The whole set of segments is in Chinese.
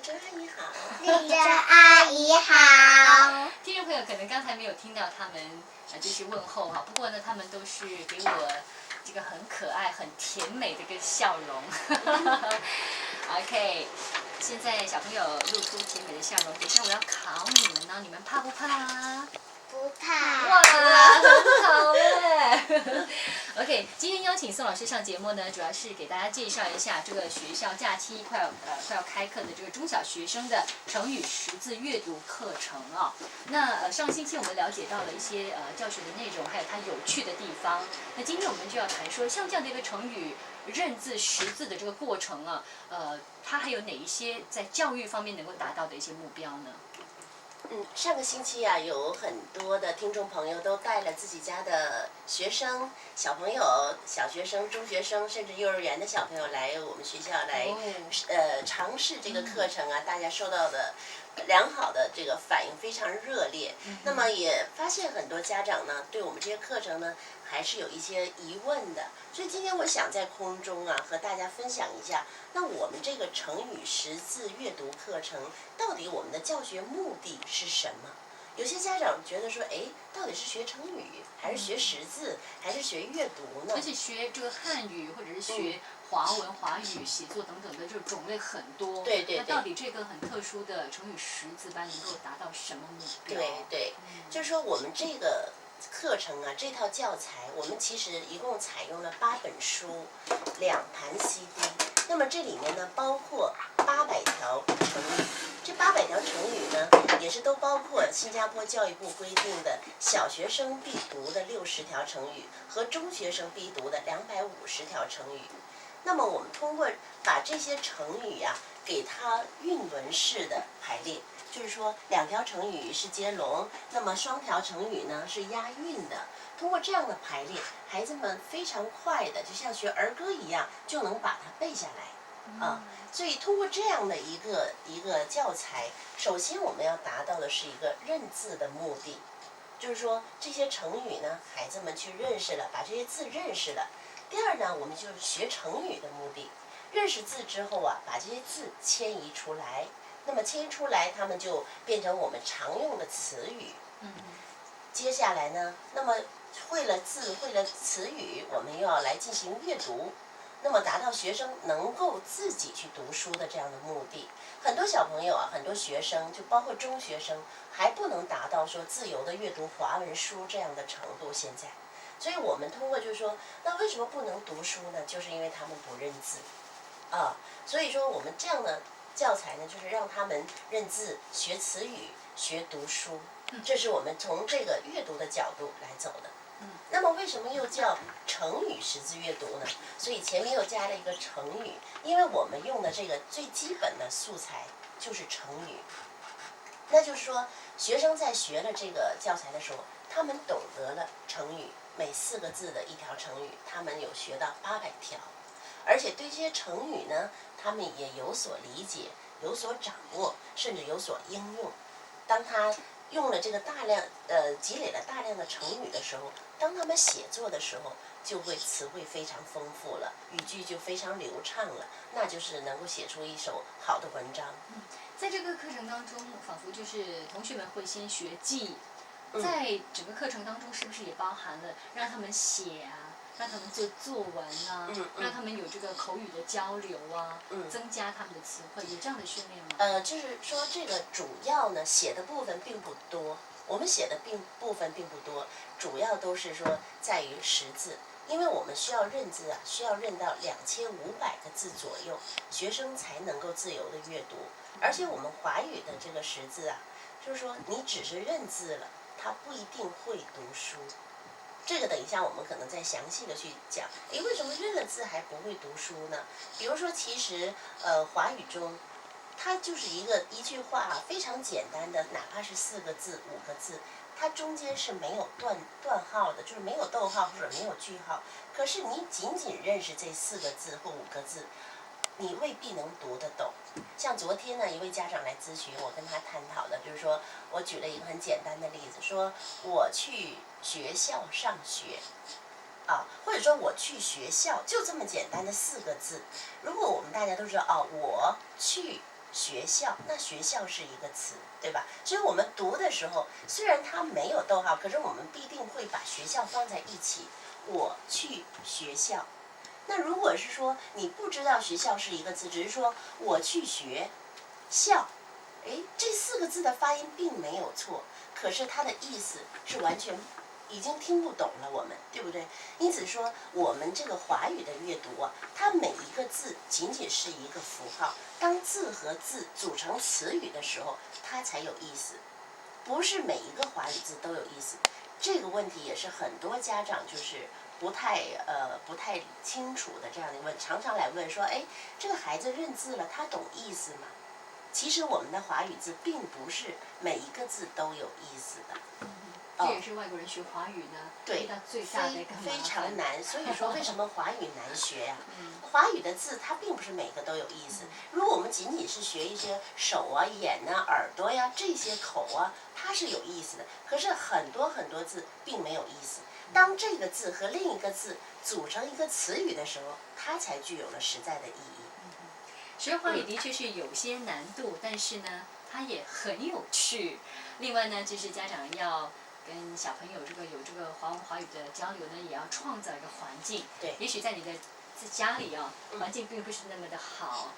珍阿姨好，丽珍阿姨好。听众朋友可能刚才没有听到他们就是问候哈，不过呢，他们都是给我这个很可爱、很甜美的一个笑容。OK， 现在小朋友露出甜美的笑容，等一下我要考你们呢，你们怕不怕？不怕。哇，很好哎。OK， 今天邀请宋老师上节目呢，主要是给大家介绍一下这个学校假期快要开课的这个中小学生的成语识字阅读课程啊。那上星期我们了解到了一些教学的内容，还有它有趣的地方。那今天我们就要谈说，像这样的一个成语认字识字的这个过程啊，它还有哪一些在教育方面能够达到的一些目标呢？上个星期啊，有很多的听众朋友都带了自己家的学生、小朋友、小学生、中学生，甚至幼儿园的小朋友来我们学校来，尝试这个课程啊，大家受到的良好的这个反应非常热烈。那么也发现很多家长呢，对我们这些课程呢，还是有一些疑问的。所以今天我想在空中啊，和大家分享一下，那我们这个成语识字阅读课程，到底我们的教学目的是什么？有些家长觉得说，到底是学成语，还是学识字，还是学阅读呢？而且学这个汉语或者是学华文、华语写作等等的，这种类很多。对。那到底这个很特殊的成语识字班能够达到什么目标？对，就是说我们这个课程啊，这套教材，我们其实一共采用了8本书、2盘 CD。那么这里面呢，包括800条成语。这800条成语呢，也是都包括新加坡教育部规定的小学生必读的60条成语和中学生必读的250条成语。那么我们通过把这些成语啊，给它韵文式的排列，就是说2条成语是接龙，那么双条成语呢是押韵的。通过这样的排列，孩子们非常快的，就像学儿歌一样，就能把它背下来。所以通过这样的一个教材，首先我们要达到的是一个认字的目的，就是说这些成语呢，孩子们去认识了，把这些字认识了。第二呢，我们就是学成语的目的，认识字之后啊，把这些字迁移出来。那么迁移出来，它们就变成我们常用的词语。接下来呢，那么会了字，会了词语，我们又要来进行阅读。那么达到学生能够自己去读书的这样的目的。很多小朋友啊，很多学生，就包括中学生，还不能达到说自由的阅读华文书这样的程度。现在，所以我们通过就是说，那为什么不能读书呢？就是因为他们不认字所以说我们这样的教材呢，就是让他们认字、学词语、学读书。这是我们从这个阅读的角度来走的。那么为什么又叫成语识字阅读呢？所以前面又加了一个成语，因为我们用的这个最基本的素材就是成语。那就是说，学生在学了这个教材的时候，他们懂得了成语，每4个字的一条成语，他们有学到800条，而且对这些成语呢，他们也有所理解，有所掌握，甚至有所应用。当他用了这个积累了大量的成语的时候，当他们写作的时候，就会词汇非常丰富了，语句就非常流畅了，那就是能够写出一首好的文章。在这个课程当中，仿佛就是同学们会先学记，在整个课程当中，是不是也包含了让他们写啊，让他们做作文啊，让他们有这个口语的交流啊，增加他们的词汇，有这样的训练吗？就是说这个主要呢，写的部分并不多，我们写的部分并不多，主要都是说在于识字。因为我们需要认字啊，需要认到2500个字左右，学生才能够自由的阅读。而且我们华语的这个识字啊，就是说你只是认字了，他不一定会读书。这个等一下我们可能再详细的去讲。为什么认了字还不会读书呢？比如说，其实华语中，它就是一句话非常简单的，哪怕是4个字、5个字。它中间是没有断号的，就是没有逗号或者没有句号。可是你仅仅认识这4个字或5个字，你未必能读得懂。像昨天呢，一位家长来咨询，我跟他探讨的，就是说我举了一个很简单的例子，说我去学校上学，或者说我去学校，就这么简单的4个字。如果我们大家都知道我去学校，那学校是一个词，对吧？所以我们读的时候，虽然它没有逗号，可是我们必定会把学校放在一起。我去学校。那如果是说你不知道学校是一个字，只是说我去学校，哎，这4个字的发音并没有错，可是它的意思是完全已经听不懂了，我们对不对？因此说，我们这个华语的阅读啊，它每一个字仅仅是一个符号，当字和字组成词语的时候，它才有意思，不是每一个华语字都有意思。这个问题也是很多家长就是不太清楚的这样的问，常常来问说，哎，这个孩子认字了，他懂意思吗？其实我们的华语字并不是每一个字都有意思的。这也是外国人学华语呢遇到最大的一个麻烦，非常难。所以说，为什么华语难学呀？华语的字它并不是每个都有意思。如果我们仅仅是学一些手啊、眼啊、耳朵呀这些口啊，它是有意思的。可是很多很多字并没有意思。当这个字和另一个字组成一个词语的时候，它才具有了实在的意义。学华语的确是有些难度，但是呢，它也很有趣。另外呢，就是家长要跟小朋友有这个华语的交流呢，也要创造一个环境。对，也许在你的家里啊，环境并不是那么的好，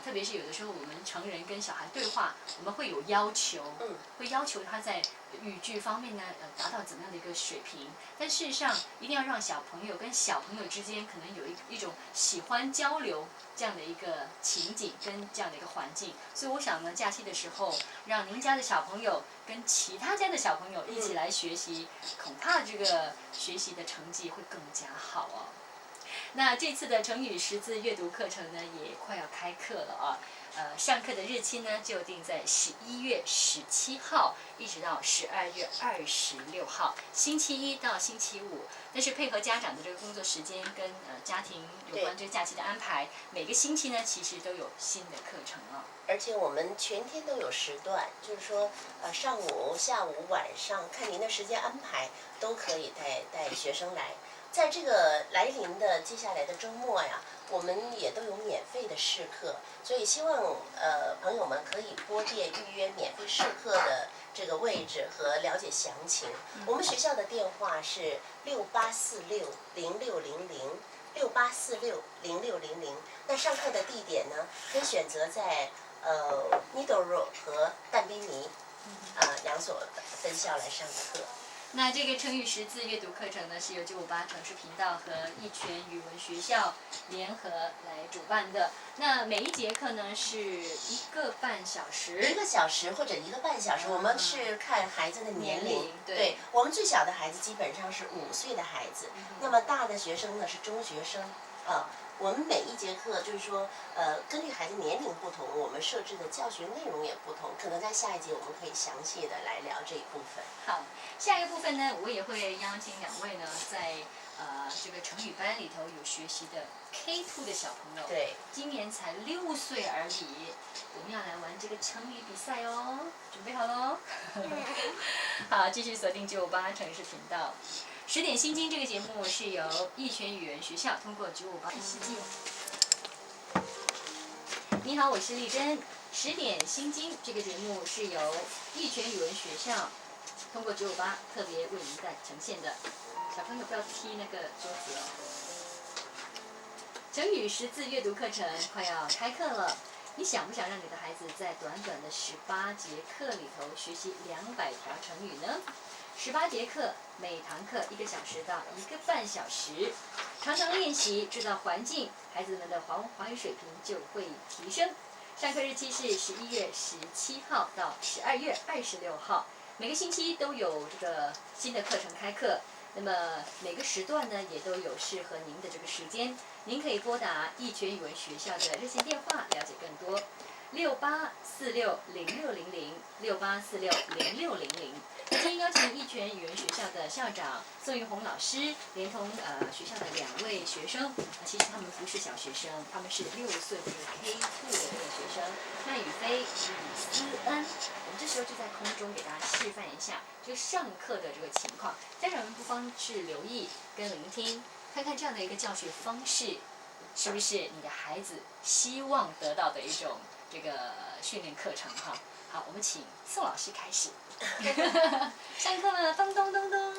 特别是有的时候我们成人跟小孩对话，我们会有要求，会要求他在语句方面呢，达到怎么样的一个水平。但事实上，一定要让小朋友跟小朋友之间可能有一种喜欢交流这样的一个情景跟这样的一个环境。所以我想呢，假期的时候，让您家的小朋友跟其他家的小朋友一起来学习，恐怕这个学习的成绩会更加好哦。那这次的成语识字阅读课程呢，也快要开课了啊。上课的日期呢，就定在11月17号，一直到12月26号，星期一到星期五。但是配合家长的这个工作时间跟家庭有关这个假期的安排，每个星期呢，其实都有新的课程了。而且我们全天都有时段，就是说，上午、下午、晚上，看您的时间安排，都可以带学生来。在这个来临的接下来的周末呀，我们也都有免费的试课，所以希望朋友们可以拨电预约免费试课的这个位置和了解详情。我们学校的电话是68460600，68460600。那上课的地点呢，可以选择在Middle Road 和但宾尼2所分校来上课。那这个成语识字阅读课程呢，是由958城市频道和义全语文学校联合来主办的。那每一节课呢是1个半小时，1个小时或者1个半小时，我们是看孩子的年龄。对，我们最小的孩子基本上是5岁的孩子，那么大的学生呢是中学生啊。我们每一节课就是说，根据孩子年龄不同，我们设置的教学内容也不同。可能在下一节我们可以详细的来聊这一部分。好，下一个部分呢，我也会邀请2位呢，在这个成语班里头有学习的 K2 的小朋友，对，今年才6岁而已，我们要来玩这个成语比赛哦，准备好喽？好，继续锁定958城市频道。10点心经这个节目是由义全语文学校通过958世纪。你好，我是丽珍。10点心经这个节目是由义全语文学校通过958特别为您带呈现的。小朋友不要踢那个桌子哦。成语识字阅读课程快要开课了，你想不想让你的孩子在短短的18节课里头学习200条成语呢？18节课，每堂课1个小时到1个半小时，常常练习，制造环境，孩子们的华语水平就会提升。上课日期是11月17号到12月26号，每个星期都有这个新的课程开课。那么每个时段呢，也都有适合您的这个时间，您可以拨打义全语文学校的热线电话了解更多，68460600，68460600。今天邀请义全语文学校的校长宋玉红老师，连同学校的2位学生，其实他们不是小学生，他们是6岁的K2的这个学生，麦宇飞、李思恩。我们这时候就在空中给大家示范一下这个上课的这个情况，家长们不妨是留意跟聆听，看看这样的一个教学方式是不是你的孩子希望得到的一种这个训练课程哈？好，我们请宋老师开始。上课了，咚咚咚咚。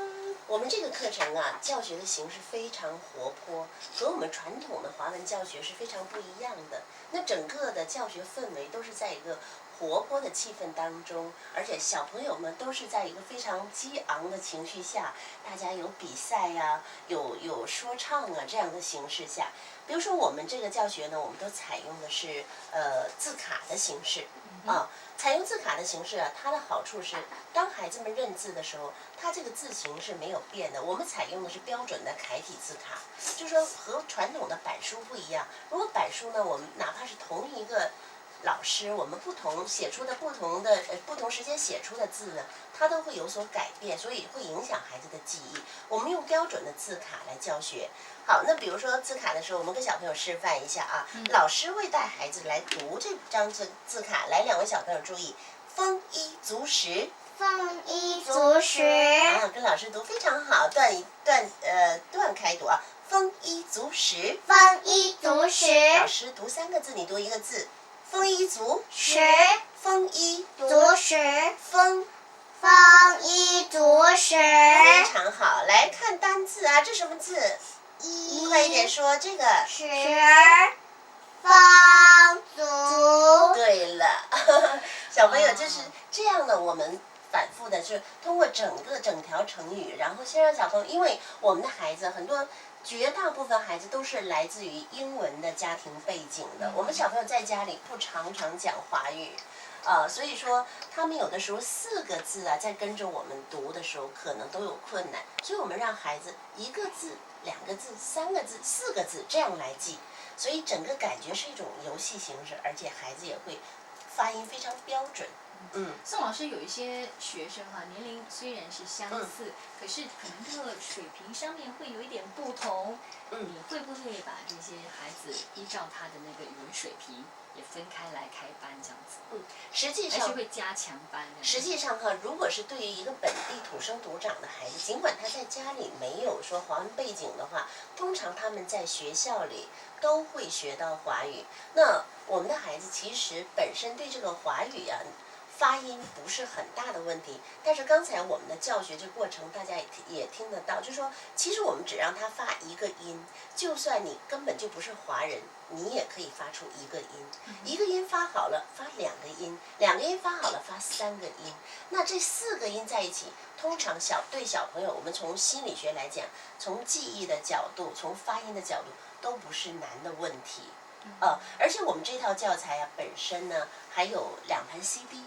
我们这个课程啊，教学的形式非常活泼，和我们传统的华文教学是非常不一样的。那整个的教学氛围都是在一个活泼的气氛当中，而且小朋友们都是在一个非常激昂的情绪下，大家有比赛呀、有说唱啊这样的形式下。比如说我们这个教学呢，我们都采用的是字卡的形式啊。采用字卡的形式啊，它的好处是，当孩子们认字的时候，它这个字形是没有变的。我们采用的是标准的楷体字卡，就是说和传统的板书不一样。如果板书呢，我们哪怕是同一个老师，我们写出的不同时间写出的字呢，它都会有所改变，所以会影响孩子的记忆。我们用标准的字卡来教学。好，那比如说字卡的时候，我们跟小朋友示范一下啊。老师会带孩子来读这张字卡，来，两位小朋友注意，丰衣足食。丰衣足食。啊，跟老师读非常好，段开读啊，丰衣足食。丰衣足食。老师读3个字，你读1个字。丰衣足食。丰衣足食。丰衣足食。非常好，来看单字啊，这什么字？快一点说这个。食。丰足。对了，小朋友就是这样的，我们反复的就是通过整条成语，然后先让小朋友，因为我们的孩子绝大部分孩子都是来自于英文的家庭背景的，我们小朋友在家里不常讲华语。所以说他们有的时候4个字啊，在跟着我们读的时候，可能都有困难，所以我们让孩子1个字、2个字、3个字、4个字这样来记，所以整个感觉是一种游戏形式，而且孩子也会发音非常标准。宋老师有一些学生哈，年龄虽然是相似，可是可能这个水平上面会有一点不同。你会不会把这些孩子依照他的那个语文水平也分开来开班这样子？实际上还是会加强班的。实际上哈，如果是对于一个本地土生土长的孩子，尽管他在家里没有说华文背景的话，通常他们在学校里都会学到华语。那我们的孩子其实本身对这个华语啊，发音不是很大的问题，但是刚才我们的教学这过程，大家也听得到，就是说，其实我们只让他发1个音，就算你根本就不是华人，你也可以发出1个音，1个音发好了，发2个音，2个音发好了，发3个音。那这4个音在一起，通常对小朋友，我们从心理学来讲，从记忆的角度，从发音的角度，都不是难的问题。而且我们这套教材啊，本身呢还有2盘 CD。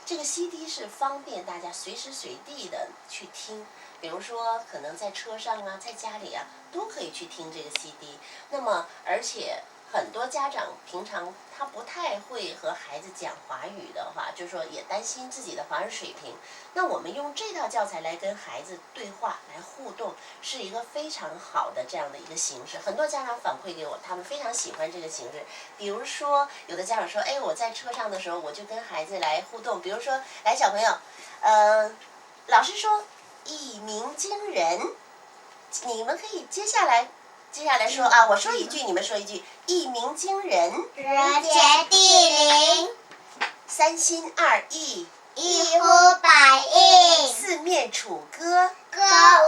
这个 CD 是方便大家随时随地的去听，比如说可能在车上啊，在家里啊，都可以去听这个 CD。那么，而且很多家长平常他不太会和孩子讲华语的话，就是说也担心自己的华语水平。那我们用这套教材来跟孩子对话、来互动，是一个非常好的这样的一个形式。很多家长反馈给我，他们非常喜欢这个形式。比如说，有的家长说：“哎，我在车上的时候，我就跟孩子来互动。比如说，来小朋友，老师说一鸣惊人，你们可以接下来说啊，我说一句，你们说一句，一鸣惊人，人杰地灵， 3心2意，一呼百应，四面楚歌，歌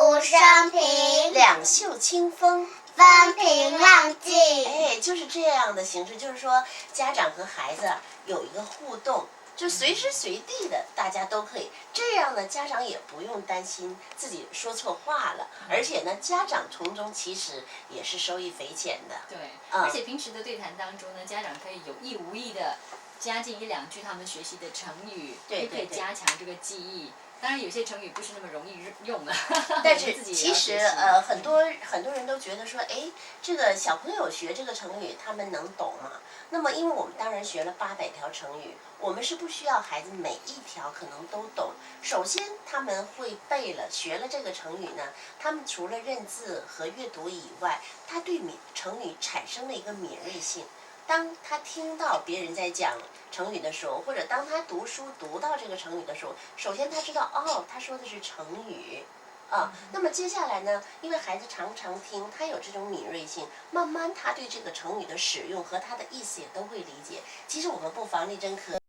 舞升平，两袖清风，风平浪静。哎，就是这样的形式，就是说家长和孩子有一个互动，就随时随地的大家都可以，这样呢家长也不用担心自己说错话了，而且呢家长从中其实也是受益匪浅的。对，而且平时的对谈当中呢，家长可以有意无意的加进1、2句他们学习的成语，对，可以加强这个记忆。当然有些成语不是那么容易用的，但是其实很多人都觉得说，哎，这个小朋友学这个成语他们能懂吗？那么因为我们当然学了800条成语，我们是不需要孩子每一条可能都懂。首先他们会背了学了这个成语呢，他们除了认字和阅读以外，他对成语产生了一个敏锐性。当他听到别人在讲成语的时候，或者当他读书读到这个成语的时候，首先他知道，哦，他说的是成语，啊。那么接下来呢，因为孩子常常听，他有这种敏锐性，慢慢他对这个成语的使用和它的意思也都会理解。其实我们不妨立真可